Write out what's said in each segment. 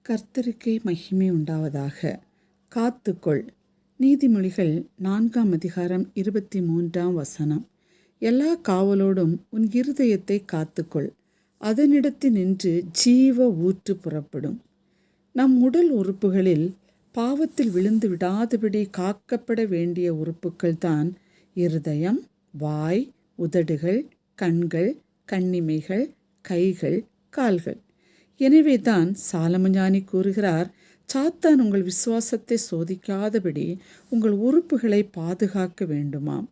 கர்த்தருக்கே மகிமை உண்டாவதாக. காத்துக்கொள். நீதிமொழிகள் 4:23. எல்லா காவலோடும் உன் இருதயத்தை காத்துக்கொள், அதனிடத்தினின்று ஜீவ ஊற்று புறப்படும். நம் உடல் உறுப்புகளில் பாவத்தில் விழுந்து விடாதபடி காக்கப்பட வேண்டிய உறுப்புகள் தான் இருதயம், வாய், உதடுகள், கண்கள், கண்ணிமைகள், கைகள், கால்கள். எனவே தான் சாலமஞானி கூறுகிறார், சாத்தான் உங்கள் விசுவாசத்தை சோதிக்காதபடி உங்கள் உறுப்புகளை பாதுகாக்க வேண்டுமாம்.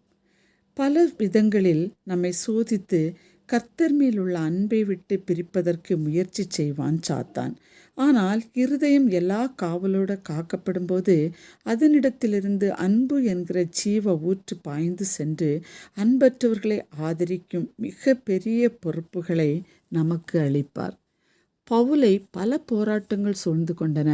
பல விதங்களில் நம்மை சோதித்து கர்த்தர் மேல் உள்ள அன்பை விட்டு பிரிப்பதற்கு முயற்சி செய்வான் சாத்தான். ஆனால் இருதயம் எல்லா காவலோடு காக்கப்படும் போது அதனிடத்திலிருந்து அன்பு என்கிற ஜீவ ஊற்று பாய்ந்து சென்று அன்பற்றவர்களை ஆதரிக்கும் மிக பெரிய பொறுப்புகளை நமக்கு அளிப்பார். பவுலை பல போராட்டங்கள் சூழ்ந்து கொண்டன.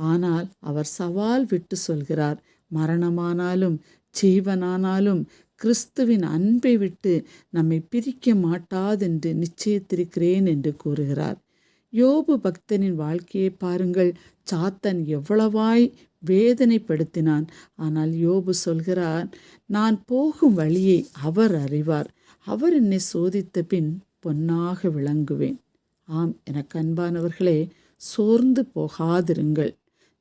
ஆனால் அவர் சவால் விட்டு சொல்கிறார், மரணமானாலும் ஜீவனானாலும் கிறிஸ்துவின் அன்பை விட்டு நம்மை பிரிக்க மாட்டாதென்று நிச்சயித்திருக்கிறேன் என்று கூறுகிறார். யோபு பக்தனின் வாழ்க்கையை பாருங்கள். சாத்தன் எவ்வளவாய் வேதனைப்படுத்தினான். ஆனால் யோபு சொல்கிறார், நான் போகும் வழியை அவர் அறிவார், அவர் என்னை சோதித்த பின் பொன்னாக விளங்குவேன். ஆம், எனக்கு அன்பானவர்களே, சோர்ந்து போகாதிருங்கள்.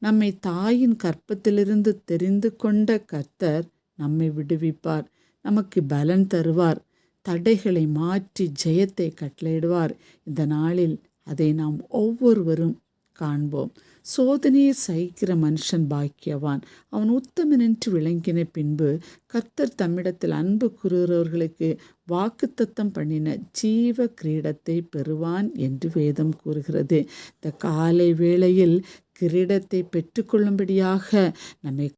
நம்மை தாயின் கற்பத்திலிருந்து தெரிந்து கொண்ட கர்த்தர் நம்மை விடுவிப்பார், நமக்கு பலன் தருவார், தடைகளை மாற்றி ஜெயத்தை கட்டளையிடுவார். இந்த நாளில் அதை நாம் ஒவ்வொருவரும் காண்போம். சோதனையை சகிக்கிற மனுஷன் பாக்கியவான், அவன் உத்தமன் என்று விளங்கின பின்பு கர்த்தர் தம்மிடத்தில் அன்பு கூறுகிறவர்களுக்கு வாக்குத்தத்தம் பண்ணின ஜீவ கிரீடத்தை பெறுவான் என்று வேதம் கூறுகிறது. இந்த காலை வேளையில் கிரீடத்தை பெற்றுக்கொள்ளும்படியாக நம்மை